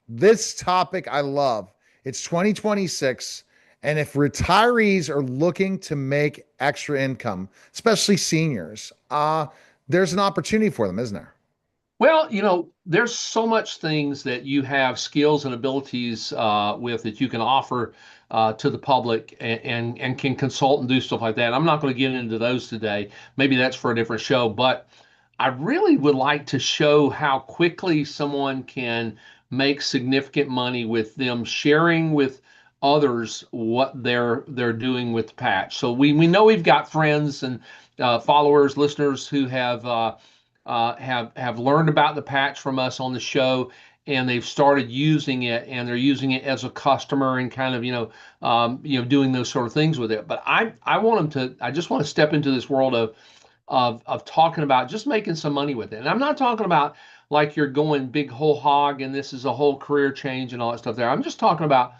This topic I love. It's 2026. And if retirees are looking to make extra income, especially seniors, there's an opportunity for them, isn't there? Well, there's so much things that you have skills and abilities with that you can offer to the public and can consult and do stuff like that. I'm not going to get into those today. Maybe that's for a different show, but I really would like to show how quickly someone can make significant money with them sharing with others what they're doing with the patch. So we know we've got friends and followers, listeners who have learned about the patch from us on the show, and they've started using it, and they're using it as a customer and kind of doing those sort of things with it. But I want them to. I just want to step into this world of talking about just making some money with it. And I'm not talking about like you're going big whole hog and this is a whole career change and all that stuff there. I'm just talking about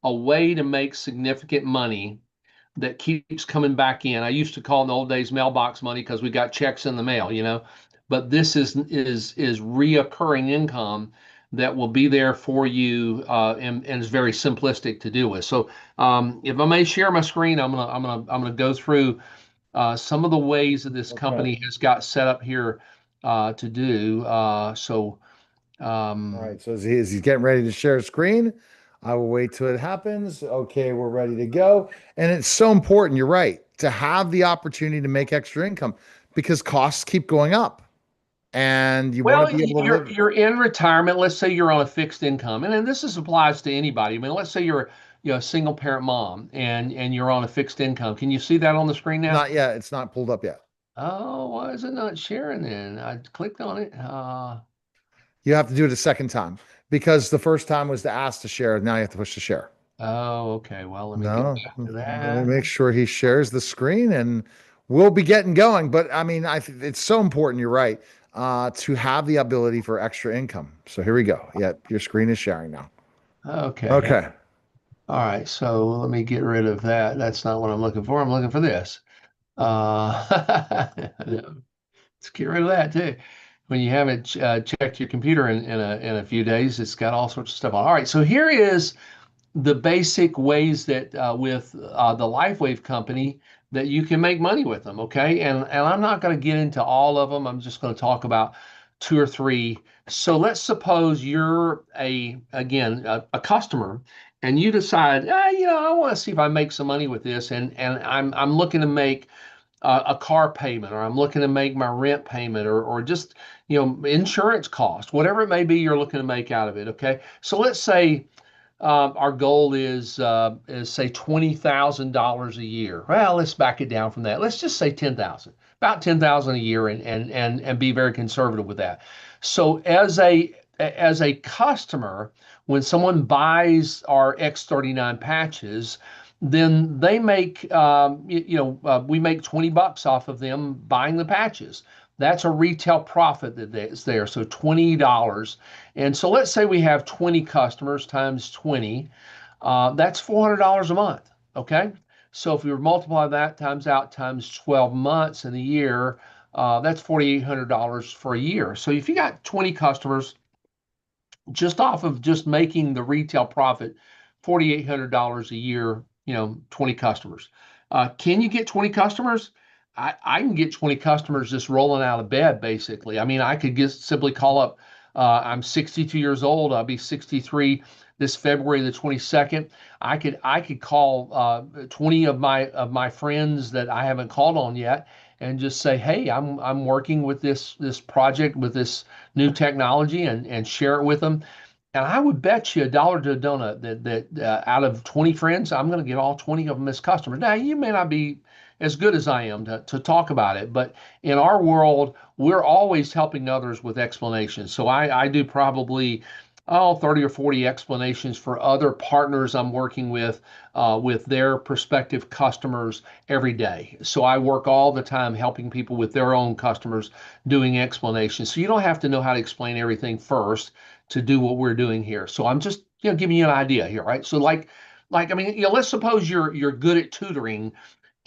a way to make significant money that keeps coming back in. I used to call in the old days mailbox money because we got checks in the mail. But this is reoccurring income that will be there for you, and is very simplistic to deal with. So, if I may share my screen, I'm gonna go through some of the ways that this Okay. company has got set up here to do. All Um, right. So as he's getting ready to share screen, I will wait till it happens. Okay, we're ready to go. And it's so important, you're right, to have the opportunity to make extra income because costs keep going up and you want to well, be able to you're live. you're in retirement. Let's say you're on a fixed income, and then applies to anybody. I mean, let's say you're a single parent mom and you're on a fixed income. Can you see that on the screen now? Not yet. It's not pulled up yet. Oh, why is it not sharing then? I clicked on it. You have to do it a second time because the first time was to ask to share. Now you have to push to share. Oh, okay. Well, let me get No, back to let me that. make sure he shares the screen and we'll be getting going. But I mean, it's so important. You're right. To have the ability for extra income. So here we go. Yeah, your screen is sharing now. Okay. Okay. All right. So let me get rid of that. That's not what I'm looking for. I'm looking for this. Let's get rid of that too. When you haven't checked your computer in a few days, it's got all sorts of stuff on. All right. So here is the basic ways that with the LifeWave company that you can make money with them. Okay, and I'm not going to get into all of them. I'm just going to talk about two or three. So let's suppose you're a customer, and you decide, I want to see if I make some money with this, and I'm looking to make a car payment, or I'm looking to make my rent payment, or just insurance cost, whatever it may be, you're looking to make out of it. Okay, so let's say our goal is say $20,000 a year. Well, let's back it down from that. Let's just say 10,000, about 10,000 a year, and be very conservative with that. So as a customer, when someone buys our X39 patches, then they make we make $20 off of them buying the patches. That's a retail profit that's there. So $20. And so let's say we have 20 customers times 20. That's $400 a month. Okay. So if we multiply that times out times 12 months in a year, that's $4,800 for a year. So if you got 20 customers, just off of just making the retail profit, $4,800 a year, 20 customers. Can you get 20 customers? I can get 20 customers just rolling out of bed, basically. I mean, I could just simply call up. I'm 62 years old. I'll be 63 this February the 22nd. I could call 20 of my friends that I haven't called on yet, and just say, hey, I'm working with this project with this new technology, and share it with them. And I would bet you a dollar to a donut that out of 20 friends, I'm going to get all 20 of them as customers. Now, you may not be as good as I am to talk about it, but in our world, we're always helping others with explanations. So I do probably 30 or 40 explanations for other partners I'm working with their prospective customers every day. So I work all the time helping people with their own customers doing explanations. So you don't have to know how to explain everything first to do what we're doing here. So I'm just giving you an idea here, right? So like I mean, let's suppose you're good at tutoring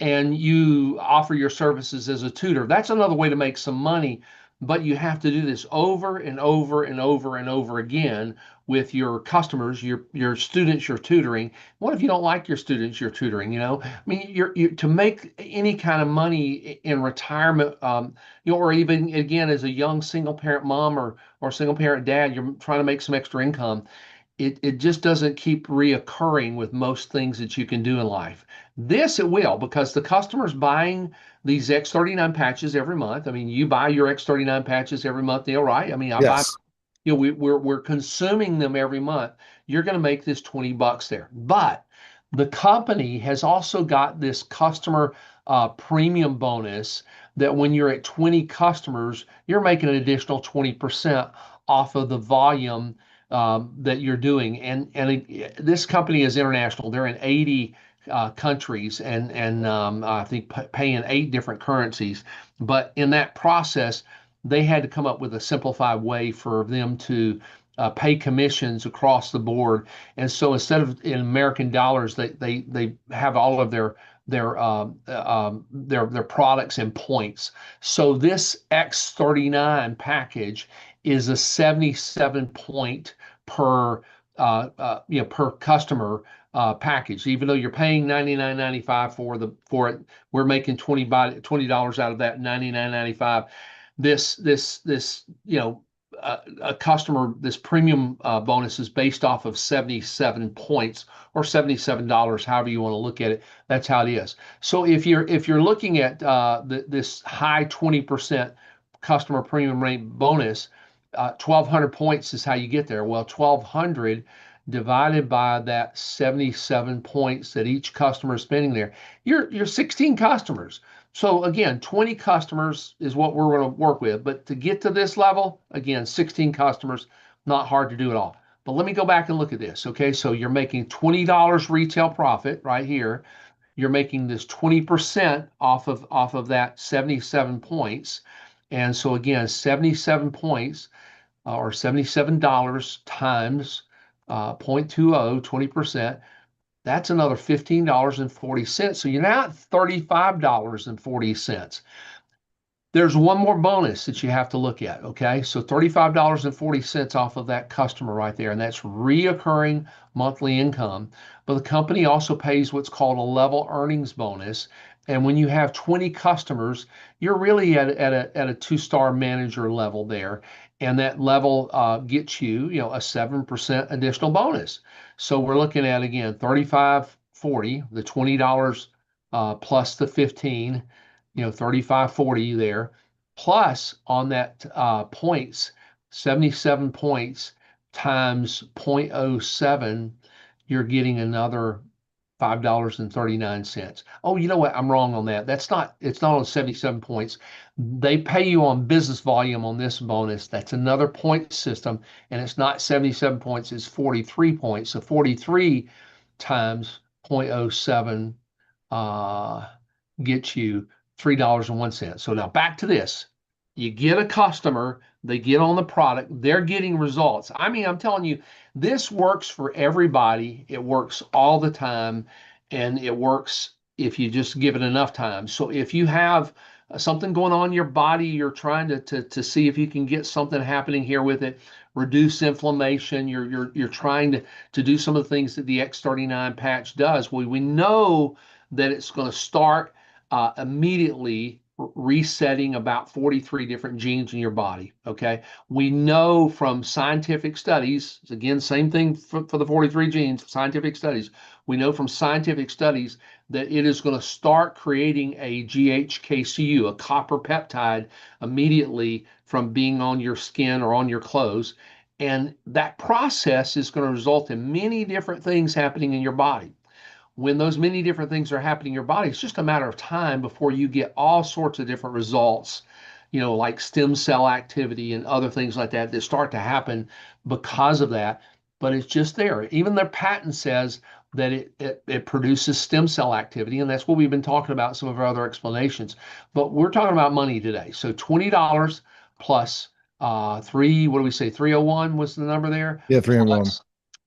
and you offer your services as a tutor. That's another way to make some money but you have to do this over and over and over and over again with your customers, your students you're tutoring. What if you don't like your students you're tutoring? I mean, you're to make any kind of money in retirement, or even again as a young single parent mom or single parent dad, you're trying to make some extra income. It just doesn't keep reoccurring with most things that you can do in life. This it will, because the customer's buying these X39 patches every month. I mean, you buy your X39 patches every month, Neil, right? I mean, I buy, Yes. we're consuming them every month. You're going to make this $20 there. But the company has also got this customer premium bonus that when you're at 20 customers, you're making an additional 20% off of the volume that you're doing. And this company is international. They're in 80 countries and I think paying 8 different currencies. But in that process, they had to come up with a simplified way for them to pay commissions across the board. And so instead of in American dollars, they have all of their products in points. So this X39 package is a 77 point per per customer package. Even though you're paying $99.95 for it, we're making $20 out of that $99.95. This a customer, this premium bonus is based off of 77 points or $77, however you want to look at it. That's how it is. So if you're looking at this high 20% customer premium rate bonus, 1,200 points is how you get there. Well, 1,200 divided by that 77 points that each customer is spending there, you're 16 customers. So again, 20 customers is what we're going to work with. But to get to this level, again, 16 customers, not hard to do at all. But let me go back and look at this. Okay, so you're making $20 retail profit right here. You're making this 20% off of that 77 points. And so again, 77 points or $77 times 0.20, 20%, that's another $15.40. So you're now at $35.40. There's one more bonus that you have to look at. Okay. So $35.40 off of that customer right there. And that's reoccurring monthly income. But the company also pays what's called a level earnings bonus. And when you have 20 customers, you're really at a two-star manager level there. And that level gets you a 7% additional bonus. So we're looking at, again, 35.40, the $20 plus the 15, 35.40 there, plus on that points, 77 points times 0.07, you're getting another $5.39. Oh, you know what? I'm wrong on that. It's not on 77 points. They pay you on business volume on this bonus. That's another point system, and it's not 77 points, it's 43 points. So 43 times 0.07 gets you $3.01. So now back to this. You get a customer, they get on the product, they're getting results. I mean, I'm telling you, this works for everybody. It works all the time, and it works if you just give it enough time. So if you have something going on in your body, you're trying to see if you can get something happening here with it, reduce inflammation. You're trying to do some of the things that the X39 patch does. We know that it's going to start immediately resetting about 43 different genes in your body. Okay. We know from scientific studies, again, same thing for the 43 genes, scientific studies. We know from scientific studies that it is going to start creating a GHKCU, a copper peptide, immediately from being on your skin or on your clothes. And that process is going to result in many different things happening in your body. When those many different things are happening in your body, it's just a matter of time before you get all sorts of different results, like stem cell activity and other things like that that start to happen because of that. But it's just there. Even their patent says that it produces stem cell activity, and that's what we've been talking about in some of our other explanations. But we're talking about money today. So $20 plus what do we say? 301 was the number there. Yeah, 3 and 1.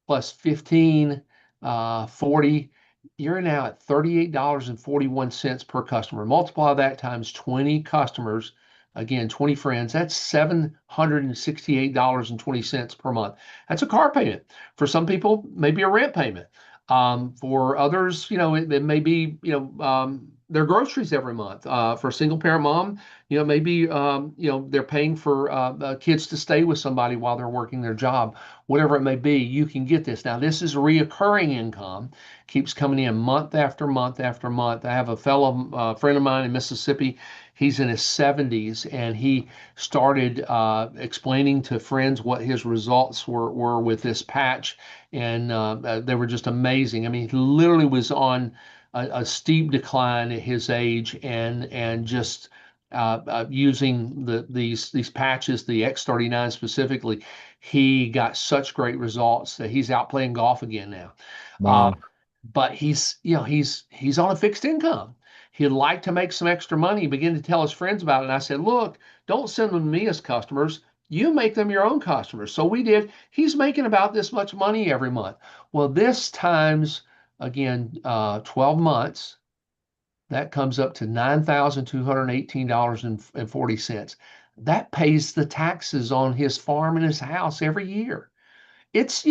Plus 15, 40, you're now at $38.41 per customer. Multiply that times 20 customers, Again, 20 friends, that's $768.20 per month. That's a car payment. For some people, maybe a rent payment. For others, it may be, their groceries every month. For a single parent mom, maybe, they're paying for kids to stay with somebody while they're working their job, whatever it may be, you can get this. Now, this is reoccurring income, keeps coming in month after month after month. I have a fellow friend of mine in Mississippi. He's in his 70s, and he started explaining to friends what his results were with this patch, and they were just amazing. I mean, he literally was on a steep decline at his age, and just using these patches, the X39 specifically, he got such great results that he's out playing golf again now. Uh, Wow. but he's on a fixed income. He'd like to make some extra money. He began to tell his friends about it. And I said, look, don't send them to me as customers. You make them your own customers. So we did. He's making about this much money every month. Well, this times again 12 months, that comes up to $9,218.40. That pays the taxes on his farm and his house every year. It's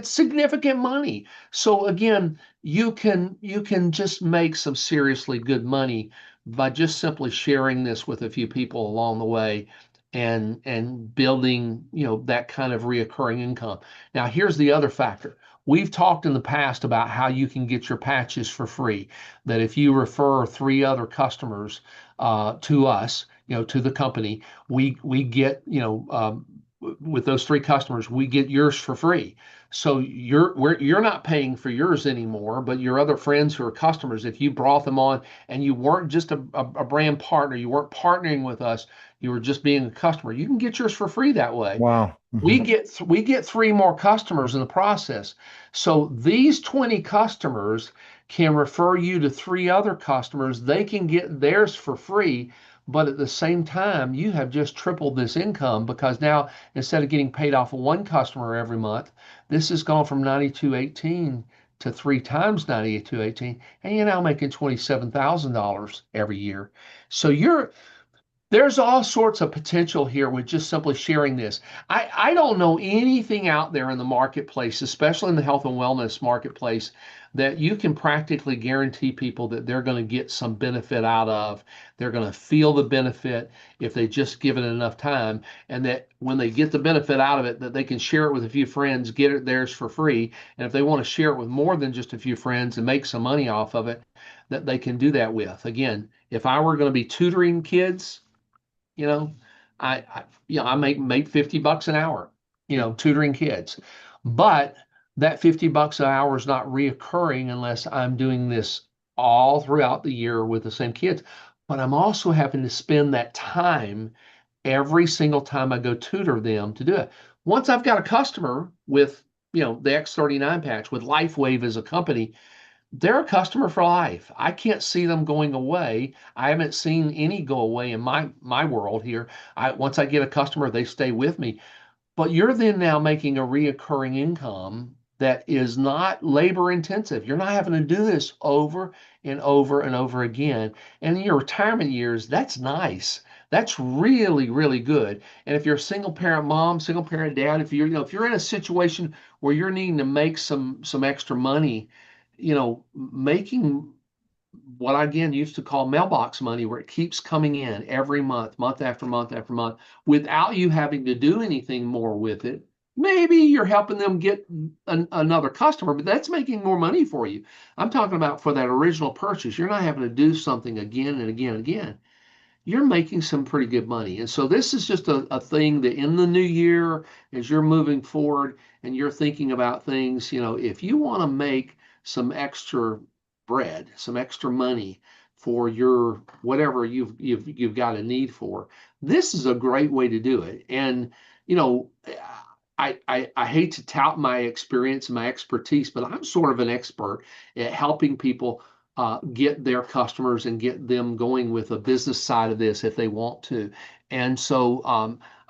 significant money. So again, you can just make some seriously good money by just simply sharing this with a few people along the way, and building, that kind of reoccurring income. Now, here's the other factor. We've talked in the past about how you can get your patches for free. That if you refer 3 other customers to us, to the company, we get, with those 3 customers, we get yours for free. So you're not paying for yours anymore, but your other friends who are customers, if you brought them on and you weren't just a brand partner, you weren't partnering with us, you were just being a customer, you can get yours for free that way. Wow. We get 3 more customers in the process. So these 20 customers can refer you to 3 other customers. They can get theirs for free, but at the same time, you have just tripled this income, because now instead of getting paid off of 1 customer every month, this has gone from 9218 to 3 times 9218, and you're now making $27,000 every year. So there's all sorts of potential here with just simply sharing this. I don't know anything out there in the marketplace, especially in the health and wellness marketplace, that you can practically guarantee people that they're going to get some benefit out of. They're going to feel the benefit if they just give it enough time, and that when they get the benefit out of it, that they can share it with a few friends, get it theirs for free. And if they want to share it with more than just a few friends and make some money off of it, that they can do that with. Again, if I were going to be tutoring kids, you know, I make $50 an hour, tutoring kids. But that $50 an hour is not reoccurring unless I'm doing this all throughout the year with the same kids. But I'm also having to spend that time every single time I go tutor them to do it. Once I've got a customer with, the X39 patch, with LifeWave as a company, they're a customer for life. I can't see them going away. I haven't seen any go away in my world here. Once I get a customer, they stay with me. But you're then now making a reoccurring income that is not labor intensive. You're not having to do this over and over and over again. And in your retirement years, that's nice. That's really, really good. And if you're a single parent mom, single parent dad, if you're in a situation where you're needing to make some extra money, making what I again used to call mailbox money, where it keeps coming in every month, month after month after month, without you having to do anything more with it. Maybe you're helping them get another customer, but that's making more money for you. I'm talking about for that original purchase. You're not having to do something again and again and again. You're making some pretty good money. And so this is just a thing that in the new year, as you're moving forward and you're thinking about things, if you want to make some extra bread, some extra money for your whatever you've got a need for, this is a great way to do it. And you know, I hate to tout my experience and my expertise, but I'm sort of an expert at helping people get their customers and get them going with a business side of this if they want to. And so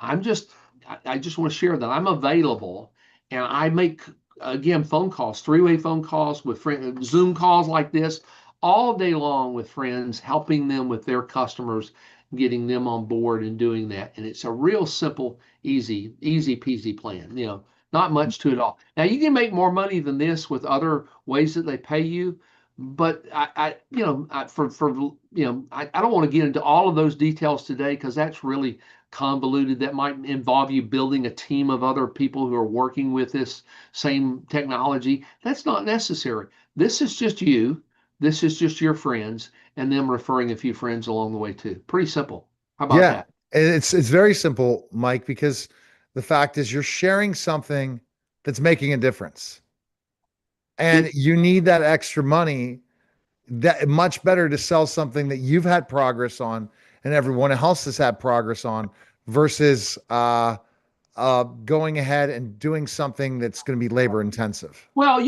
I just want to share that I'm available, and I make, again, phone calls, 3-way phone calls with friends, Zoom calls like this all day long with friends, helping them with their customers getting them on board and doing that. And it's a real simple, easy peasy plan. Not much to it all. Now you can make more money than this with other ways that they pay you, but I don't want to get into all of those details today because that's really convoluted. That might involve you building a team of other people who are working with this same technology. That's not necessary. This is just you. This is just your friends and them referring a few friends along the way too. Pretty simple. How about Yeah, that? and it's very simple, Mike, because the fact is you're sharing something that's making a difference. And It, you need that extra money. That much better to sell something that you've had progress on and everyone else has had progress on versus going ahead and doing something that's going to be labor intensive. well,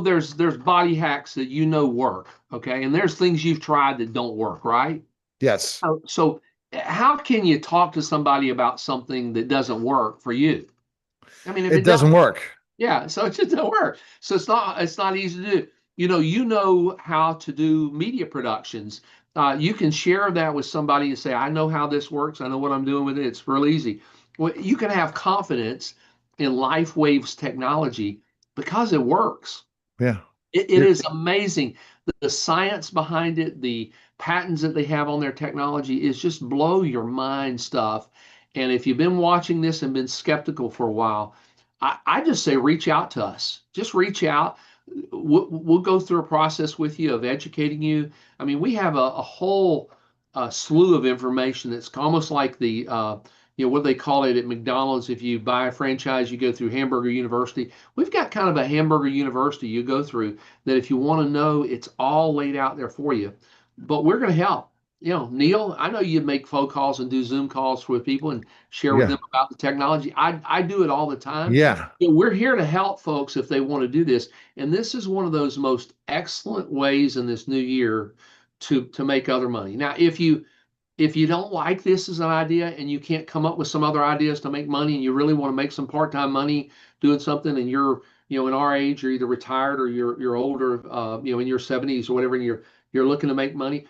there's body hacks that work, okay, and there's things you've tried that don't work, right? Yes, So how can you talk to somebody about something that doesn't work for you? I mean, if it it doesn't doesn't, work. yeah, so it just doesn't work. So it's not easy to do. You know how to do media productions. You can share that with somebody and say, I know how this works. I know what I'm doing with it. It's real easy. Well, you can have confidence in LifeWave's technology because it works. Yeah. It You're, is amazing. The science behind it, the patents that they have on their technology is just blow your mind stuff. And if you've been watching this and been skeptical for a while, I just say reach out to us. Just reach out. We'll go through a process with you of educating you. I mean, we have a whole slew of information that's almost like what they call it at McDonald's. If you buy a franchise, you go through Hamburger University. We've got kind of a Hamburger University you go through that if you want to know, it's all laid out there for you. But we're going to help. Neil, I know you make phone calls and do Zoom calls with people and share with yeah. them about the technology. I do it all the time. Yeah. We're here to help folks if they want to do this. And this is one of those most excellent ways in this new year to make other money. Now, if you don't like this as an idea and you can't come up with some other ideas to make money and you really want to make some part-time money doing something and you're in our age, you're either retired or you're older, in your 70s or whatever, and you're looking to make money,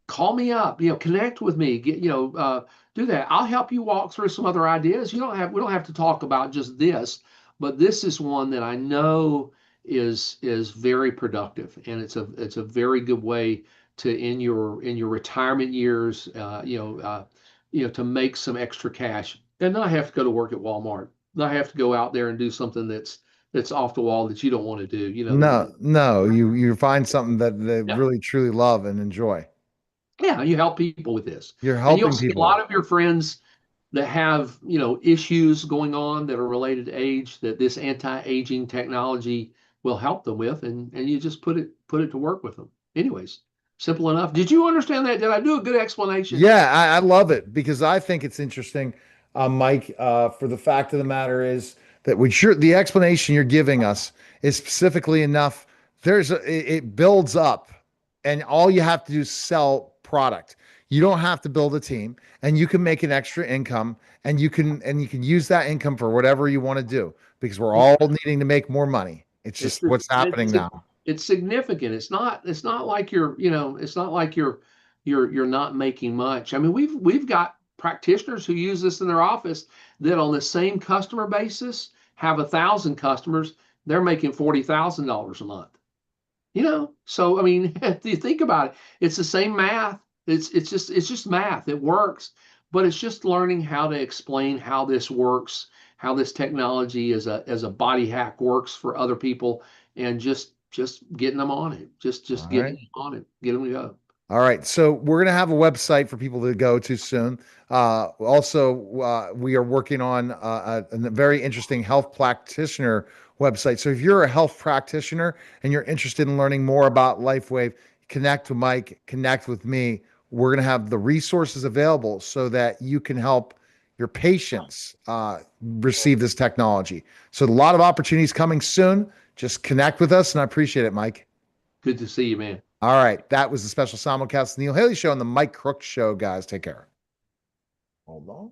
call me up, connect with me, do that. I'll help you walk through some other ideas. We don't have to talk about just this, but this is one that I know is very productive, and it's a very good way to in your retirement years, to make some extra cash and not have to go to work at Walmart, not have to go out there and do something that's off the wall that you don't want to do. No, no, you find something that they Yeah. really truly love and enjoy. Yeah, you help people with this. You're And you'll helping see a lot people. of your friends that have, issues going on that are related to age that this anti-aging technology will help them with, and you just put it to work with them. Anyways, simple enough. Did you understand that? Did I do a good explanation? Yeah, I love it because I think it's interesting, Mike. For the fact of the matter is that the explanation you're giving us is specifically enough. It builds up, and all you have to do is sell product. You don't have to build a team, and you can make an extra income, and you can use that income for whatever you want to do because we're all needing to make more money. It's It's just what's happening it's now. it's significant. It's not like you're not making much. I mean, we've got practitioners who use this in their office that on the same customer basis have 1,000 customers. They're making $40,000 a month. So I mean, if you think about it, it's the same math. It's just math. It works, but it's just learning how to explain how this works, how this technology as a body hack works for other people, and just getting them on it. Just All getting right. them on it, get them to go. All right. So we're going to have a website for people to go to soon. Also, we are working on a very interesting health practitioner website. So if you're a health practitioner and you're interested in learning more about LifeWave, connect with Mike, connect with me. We're going to have the resources available so that you can help your patients receive this technology. So a lot of opportunities coming soon. Just connect with us, and I appreciate it, Mike. Good to see you, man. All right. That was the special simulcast, Neil Haley Show and the Mike Crook Show, guys. Take care. Hold on.